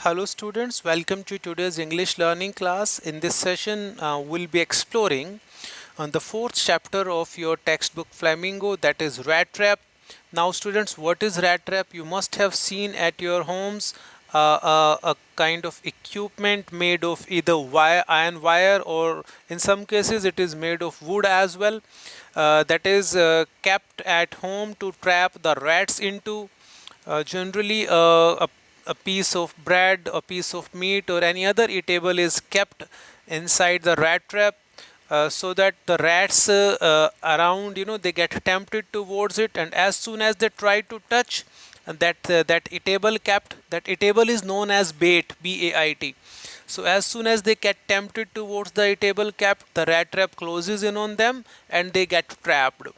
Hello students, welcome to today's English learning class. In this session, we'll be exploring on the fourth chapter of your textbook Flamingo, that is rat trap. Now students, what is rat trap? You must have seen at your homes a kind of equipment made of either iron wire, or in some cases it is made of wood as well, that is kept at home to trap the rats into. Generally, a piece of bread, a piece of meat, or any other eatable is kept inside the rat trap, so that the rats around, they get tempted towards it, and as soon as they try to touch that eatable kept, that eatable is known as bait, B-A-I-T. So as soon as they get tempted towards the eatable kept, the rat trap closes in on them and they get trapped.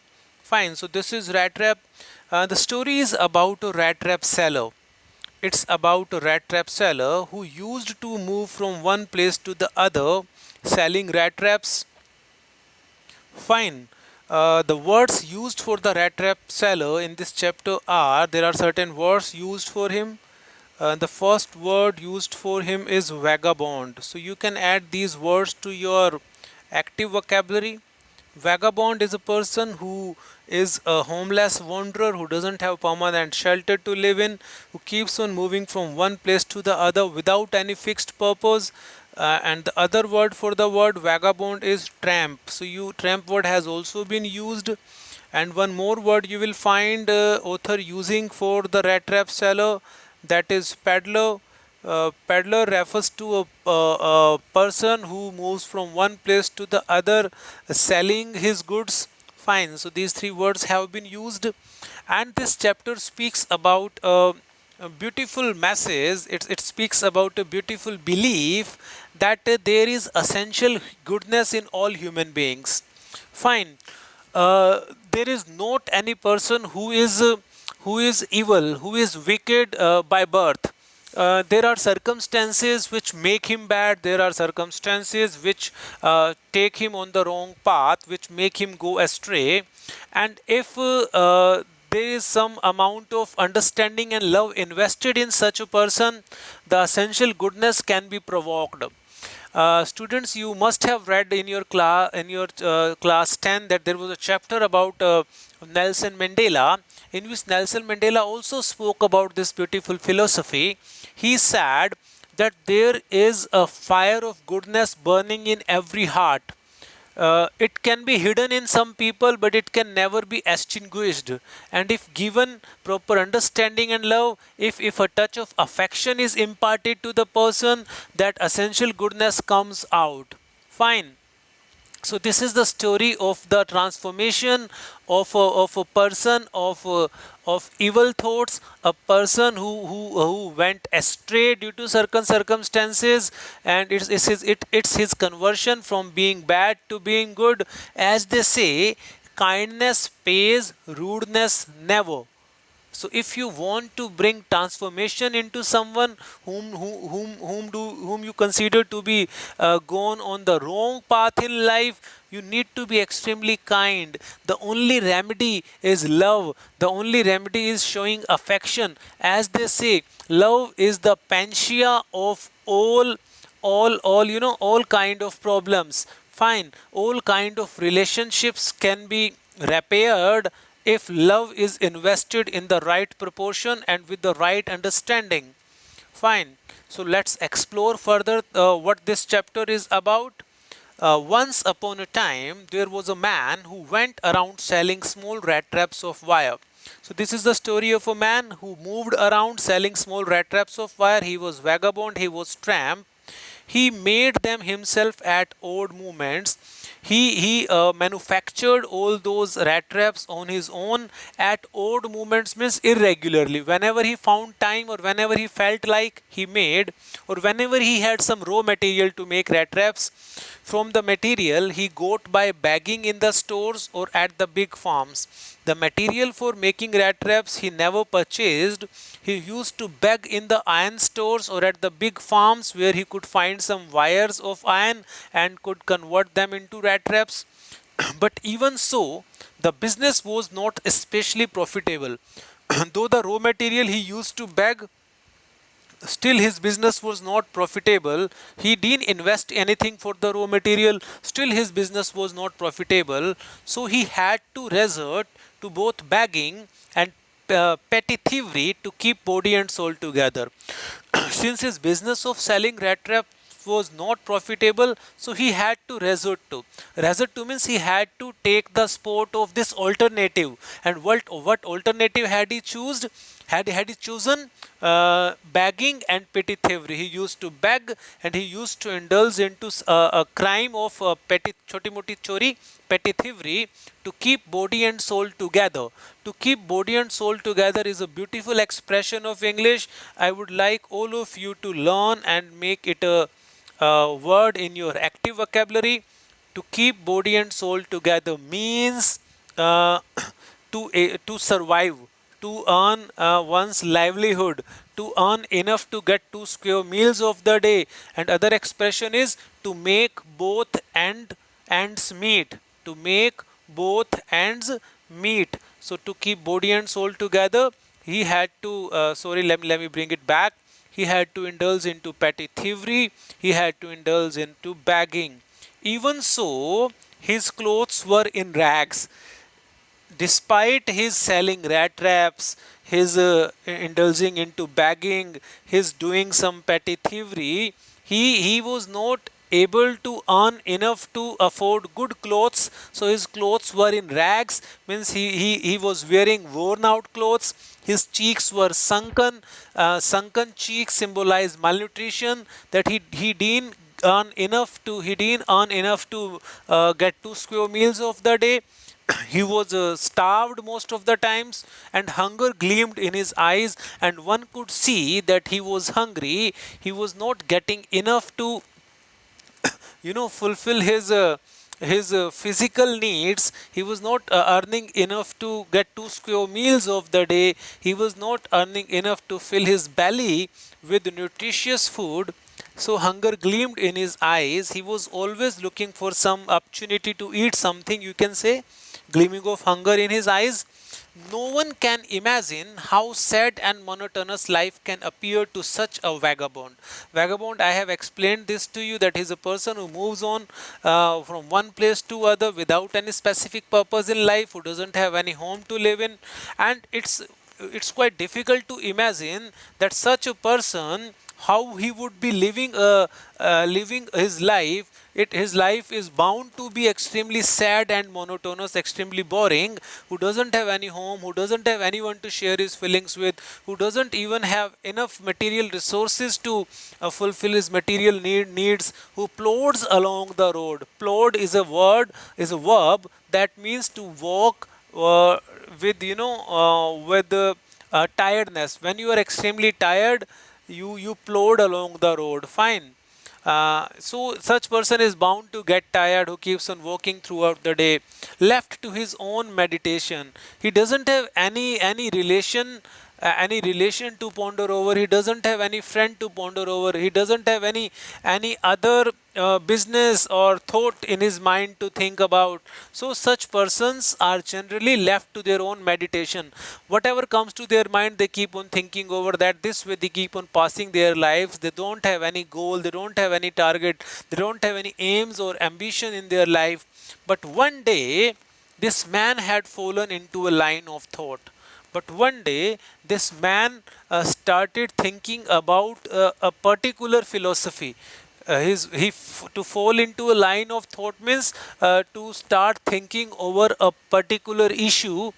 Fine, so this is rat trap. The story is about a rat trap seller. It's about a rat trap seller who used to move from one place to the other selling rat traps. Fine. The words used for the rat trap seller in this chapter are, there are certain words used for him. The first word used for him is vagabond. So you can add these words to your active vocabulary. Vagabond is a person who is a homeless wanderer who doesn't have permanent shelter to live in, who keeps on moving from one place to the other without any fixed purpose. And the other word for the word vagabond is tramp. So tramp word has also been used. And one more word you will find author using for the rat trap seller, that is peddler. Peddler refers to a person who moves from one place to the other selling his goods. Fine, so these three words have been used, and this chapter speaks about a beautiful message. It speaks about a beautiful belief that there is essential goodness in all human beings. Fine. There is not any person who is evil, who is wicked by birth. There are circumstances which make him bad. There are circumstances which take him on the wrong path, which make him go astray. And if there is some amount of understanding and love invested in such a person, the essential goodness can be provoked. Students, you must have read in your class 10 that there was a chapter about Nelson Mandela, in which Nelson Mandela also spoke about this beautiful philosophy. He said that there is a fire of goodness burning in every heart. It can be hidden in some people, but it can never be extinguished. And if given proper understanding and love, if a touch of affection is imparted to the person, that essential goodness comes out. Fine. So this is the story of the transformation of a person of evil thoughts, a person who went astray due to certain circumstances, and it's his conversion from being bad to being good. As they say, kindness pays, rudeness never. So if you want to bring transformation into someone whom you consider to be gone on the wrong path in life, you need to be extremely kind. The only remedy is love. The only remedy is showing affection. As they say, love is the panacea of all kind of problems. Fine, all kind of relationships can be repaired if love is invested in the right proportion and with the right understanding. Fine. So let's explore further what this chapter is about. Once upon a time, there was a man who went around selling small rat traps of wire. So this is the story of a man who moved around selling small rat traps of wire. He was vagabond, he was tramp. He made them himself at odd moments. He manufactured all those rat traps on his own at odd moments, means irregularly. Whenever he found time, or whenever he felt like, he made, or whenever he had some raw material to make rat traps. From the material he got by bagging in the stores or at the big farms. The material for making rat traps he never purchased. He used to beg in the iron stores or at the big farms, where he could find some wires of iron and could convert them into rat traps. But even so, the business was not especially profitable. Though the raw material he used to beg Still his business was not profitable. He didn't invest anything for the raw material. Still his business was not profitable. So he had to resort to both begging and petty thievery to keep body and soul together. Since his business of selling rat trap was not profitable, so he had to resort to means he had to take the sport of this alternative. And what alternative had he chosen? Had he chosen begging and petty thievery. He used to beg and he used to indulge into a crime of petty choti moti chori, petty thievery, to keep body and soul together. To keep body and soul together is a beautiful expression of English. I would like all of you to learn and make it a word in your active vocabulary. To keep body and soul together means uh, to survive, to earn one's livelihood, to earn enough to get 2 square meals of the day. And other expression is to make both ends meet. To make both ends meet. So to keep body and soul together, he had to. Let me bring it back. He had to indulge into petty thievery. He had to indulge into begging. Even so, his clothes were in rags. Despite his selling rat traps, his indulging into begging, his doing some petty thievery, he was not able to earn enough to afford good clothes. So his clothes were in rags, means he was wearing worn out clothes. His cheeks were sunken. Sunken cheeks symbolize malnutrition, that he didn't earn enough to get 2 square meals of the day. He was starved most of the times, and hunger gleamed in his eyes, and one could see that he was hungry. He was not getting enough to fulfill his physical needs. He was not earning enough to get 2 square meals of the day. He was not earning enough to fill his belly with nutritious food. So hunger gleamed in his eyes. He was always looking for some opportunity to eat something, you can say, gleaming of hunger in his eyes. No one can imagine how sad and monotonous life can appear to such a vagabond. Vagabond, I have explained this to you, that he is a person who moves on from one place to other without any specific purpose in life, who doesn't have any home to live in. And it's quite difficult to imagine that such a person, how he would be living his life. His life is bound to be extremely sad and monotonous, extremely boring, who doesn't have any home, who doesn't have anyone to share his feelings with, who doesn't even have enough material resources to fulfill his material needs, who plods along the road. Plod is a verb that means to walk with tiredness. When you are extremely tired, you plod along the road. Fine. So such person is bound to get tired, who keeps on walking throughout the day, left to his own meditation. He doesn't have any relation to ponder over. He doesn't have any friend to ponder over. He doesn't have any other business or thought in his mind to think about. So such persons are generally left to their own meditation. Whatever comes to their mind, they keep on thinking over that. This way they keep on passing their lives. They don't have any goal, they don't have any target, they don't have any aims or ambition in their life. But one day this man had fallen into a line of thought. But one day, this man started thinking about a particular philosophy. To fall into a line of thought means to start thinking over a particular issue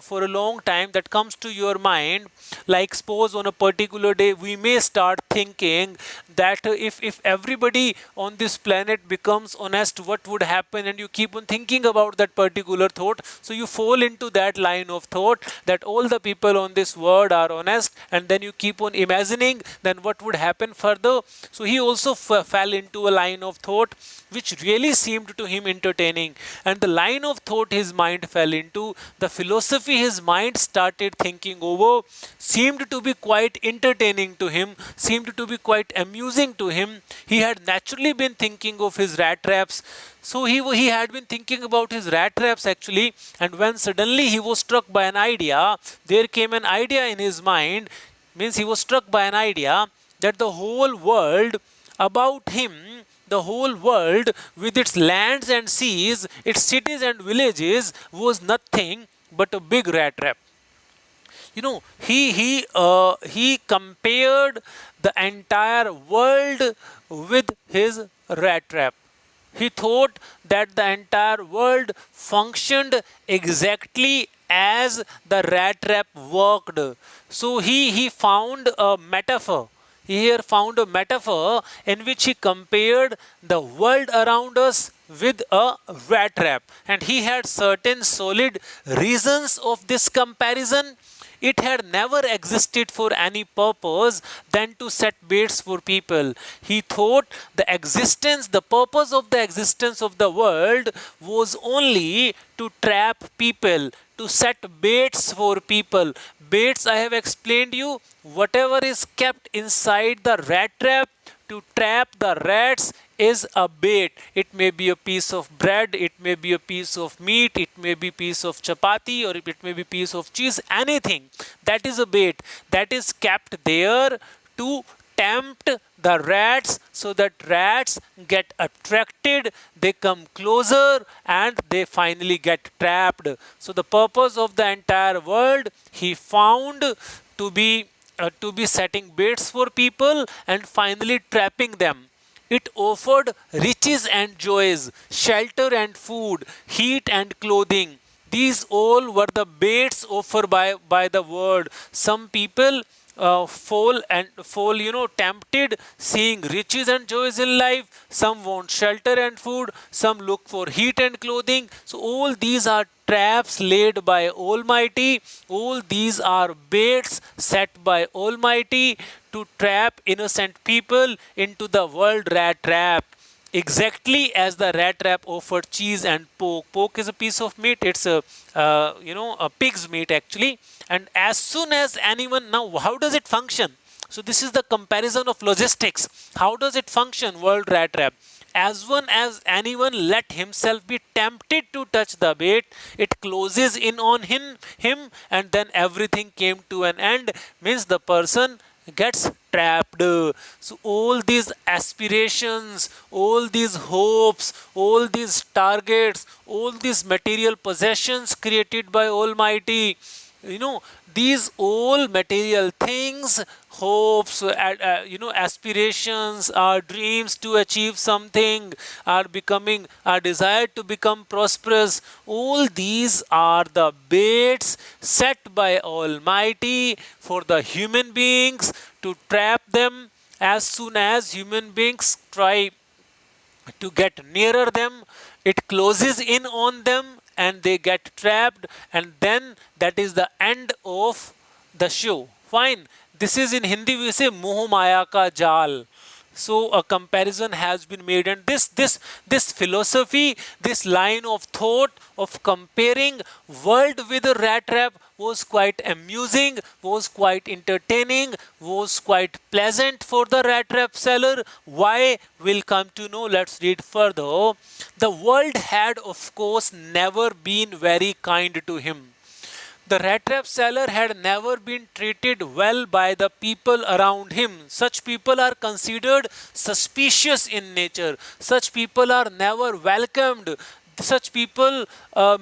for a long time that comes to your mind. Like suppose on a particular day we may start thinking that if everybody on this planet becomes honest, what would happen? And you keep on thinking about that particular thought. So you fall into that line of thought that all the people on this world are honest, and then you keep on imagining then what would happen further. So he also fell into a line of thought which really seemed to him entertaining, and the line of thought his mind fell into, the philosophy his mind started thinking over, seemed to be quite entertaining to him, seemed to be quite amusing to him. He had naturally been thinking of his rat traps. So he had been thinking about his rat traps actually, and when suddenly he was struck by an idea, there came an idea in his mind. Means he was struck by an idea that the whole world about him, the whole world with its lands and seas, its cities and villages was nothing but a big rat trap. You know, he compared the entire world with his rat trap. He thought that the entire world functioned exactly as the rat trap worked. So he found a metaphor. He here found a metaphor in which he compared the world around us with a rat trap, and he had certain solid reasons of this comparison. It had never existed for any purpose than to set baits for people. He thought the purpose of the existence of the world was only to trap people, to set baits for people. Baits, I have explained you, whatever is kept inside the rat trap to trap the rats is a bait. It may be a piece of bread, it may be a piece of meat, it may be a piece of chapati, or it may be a piece of cheese, anything. That is a bait that is kept there to tempt the rats, so that rats get attracted, they come closer, and they finally get trapped. So the purpose of the entire world he found to be setting baits for people and finally trapping them. It offered riches and joys, shelter and food, heat and clothing. These all were the baits offered by the world. Some people fall, tempted seeing riches and joys in life. Some want shelter and food. Some look for heat and clothing. So all these are traps laid by Almighty. All these are baits set by Almighty to trap innocent people into the world rat trap. Exactly as the rat trap offered cheese and pork. Pork is a piece of meat. It's a pig's meat actually. And as soon as anyone, now how does it function? So this is the comparison of logistics. How does it function, world rat trap? As soon as anyone let himself be tempted to touch the bait, it closes in on him, and then everything came to an end. Means the person gets trapped. So all these aspirations, all these hopes, all these targets, all these material possessions created by Almighty, these all material things, hopes, aspirations, our dreams to achieve something, our desire to become prosperous, all these are the baits set by Almighty for the human beings to trap them. As soon as human beings try to get nearer them, it closes in on them and they get trapped, and then that is the end of the show. Fine. This is in Hindi we say Moh Maya ka Jal. So a comparison has been made, and this philosophy, this line of thought of comparing world with a rat trap was quite amusing, was quite entertaining, was quite pleasant for the rat trap seller. Why? We'll come to know. Let's read further. The world had, of course, never been very kind to him. The rat trap seller had never been treated well by the people around him. Such people are considered suspicious in nature. Such people are never welcomed. Such people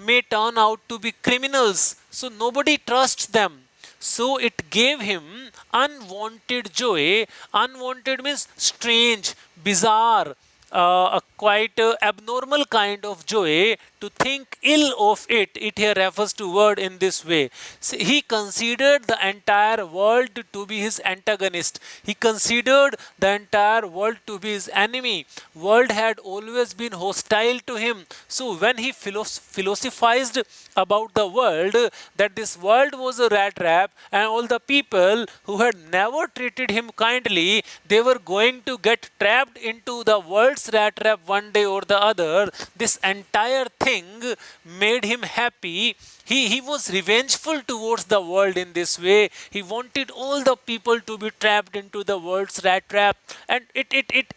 may turn out to be criminals. So nobody trusts them. So it gave him unwanted joy. Unwanted means strange, bizarre, a quite abnormal kind of joy to think ill of it. It here refers to word in this way. So he considered the entire world to be his antagonist. He considered the entire world to be his enemy. World had always been hostile to him. So when he philosophized about the world, that this world was a rat trap, and all the people who had never treated him kindly, they were going to get trapped into the world's rat trap one day or the other. This entire thing made him happy. He was revengeful towards the world in this way. He wanted all the people to be trapped into the world's rat trap, and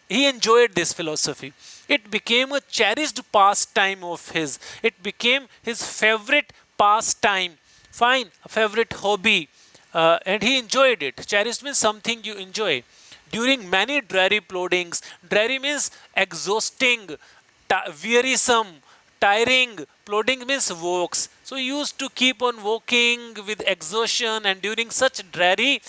he enjoyed this philosophy. It became a cherished pastime of his. It became his favorite pastime. Fine, a favorite hobby. and he enjoyed it. Cherished means something you enjoy. During many dreary ploddings, dreary means exhausting, wearisome, tiring. Plodding means walks. So he used to keep on walking with exhaustion, and during such dreary,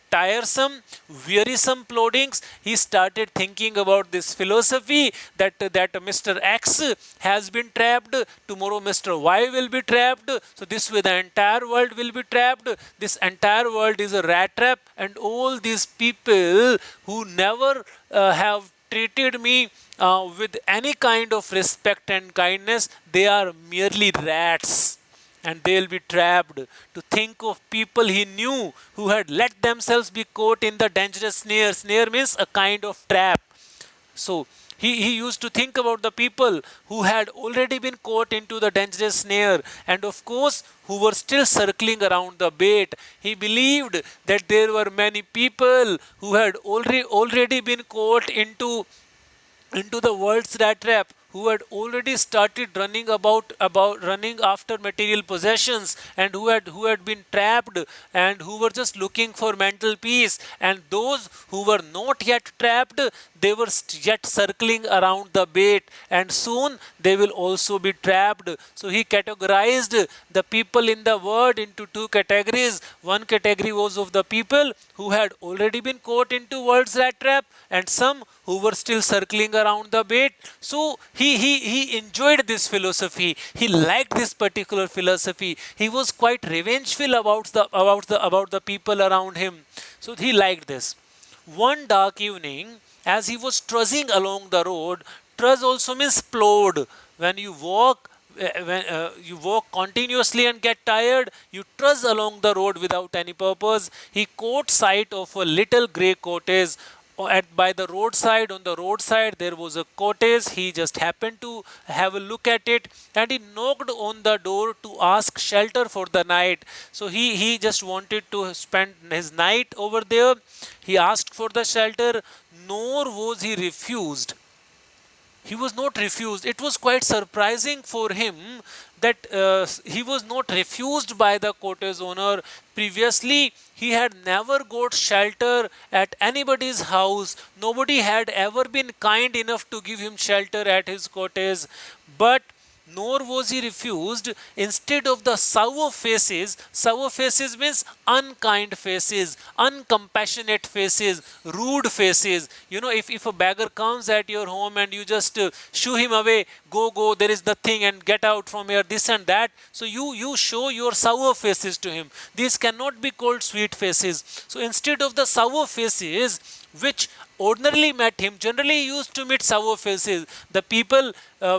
tiresome, wearisome ploddings, he started thinking about this philosophy that Mr. X has been trapped, tomorrow Mr. Y will be trapped, so this way the entire world will be trapped. This entire world is a rat trap, and all these people who never have treated me with any kind of respect and kindness, they are merely rats, and they'll be trapped. To think of people he knew who had let themselves be caught in the dangerous snare. Snare means a kind of trap. So he used to think about the people who had already been caught into the dangerous snare, and of course who were still circling around the bait. He believed that there were many people who had already been caught into the world's rat trap, who had already started running running after material possessions, and who had been trapped, and who were just looking for mental peace. And those who were not yet trapped, they were yet circling around the bait, and soon they will also be trapped. So he categorized the people in the world into two categories. One category was of the people who had already been caught into world's rat trap, and some who were still circling around the bait. So he enjoyed this philosophy. He liked this particular philosophy. He was quite revengeful about the people around him. So he liked this. One dark evening, as he was trudging along the road, trudge also means plod. When you walk, when you walk continuously and get tired, you trudge along the road without any purpose. He caught sight of a little grey cottage by the roadside. On the roadside there was a cottage. He just happened to have a look at it, and he knocked on the door to ask shelter for the night. So he just wanted to spend his night over there. He asked for the shelter, nor was he refused. He was not refused. It was quite surprising for him that he was not refused by the cottage owner. Previously, he had never got shelter at anybody's house. Nobody had ever been kind enough to give him shelter at his cottage. But nor was he refused. Instead of the sour faces means unkind faces, uncompassionate faces, rude faces. You know, if a beggar comes at your home and you just shoo him away, go, there is nothing, and get out from here, this and that. So you show your sour faces to him. These cannot be called sweet faces. So instead of the sour faces which ordinarily met him, generally he used to meet sour faces, the people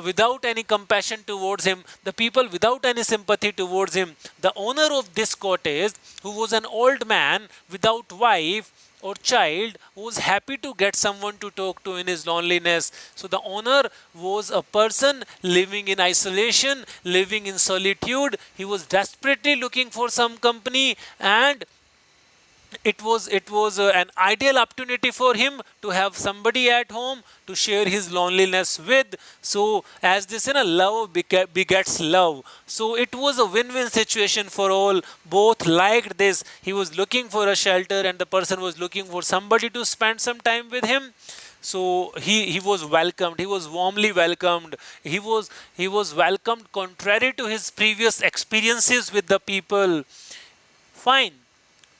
without any compassion towards him, the people without any sympathy towards him. The owner of this cottage, who was an old man without wife or child, was happy to get someone to talk to in his loneliness. So the owner was a person living in isolation, living in solitude. He was desperately looking for some company, and it was an ideal opportunity for him to have somebody at home to share his loneliness with. So as this, love begets love. So it was a win-win situation for all. Both liked this. He was looking for a shelter, and the person was looking for somebody to spend some time with him. So he was welcomed. He was warmly welcomed. He was welcomed contrary to his previous experiences with the people. Fine.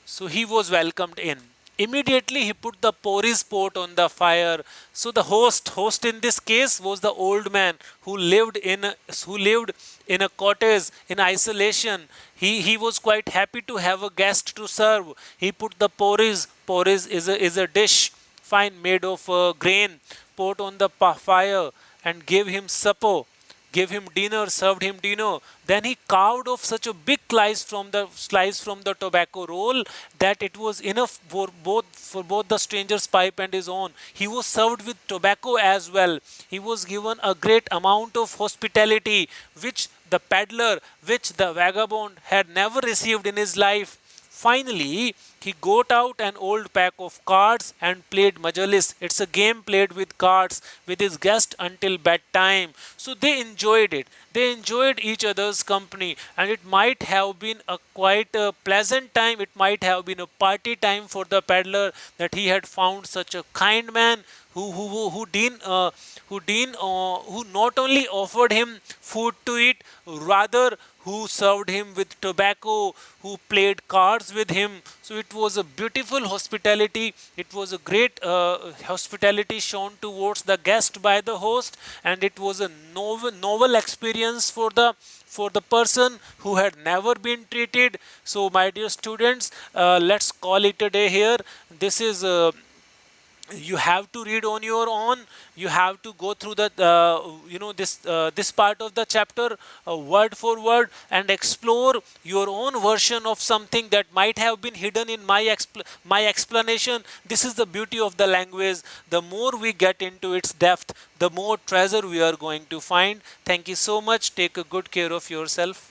So he was welcomed in. Immediately he put the porridge pot on the fire. So the host in this case was the old man who lived in a cottage in isolation. He was quite happy to have a guest to serve. He put the porridge. Porridge is a dish, fine, made of grain, pot on the fire, and gave him supper, gave him dinner, served him dinner. Then he carved off such a big slice from the tobacco roll that it was enough for both the stranger's pipe and his own. He was served with tobacco as well. He was given a great amount of hospitality, which the vagabond had never received in his life. Finally, He got out an old pack of cards and played Majalis. It's a game played with cards with his guest until bedtime. So they enjoyed it. They enjoyed each other's company, and it might have been a quite a pleasant time. It might have been a party time for the peddler, that he had found such a kind man who not only offered him food to eat, rather who served him with tobacco, who played cards with him. So it was a beautiful hospitality. It was a great hospitality shown towards the guest by the host, and it was a novel experience for the person who had never been treated. So, my dear students, let's call it a day here. This is you have to read on your own. You have to go through the this part of the chapter word for word, and explore your own version of something that might have been hidden in my explanation. This is the beauty of the language. The more we get into its depth, the more treasure we are going to find. Thank you so much. Take a good care of yourself.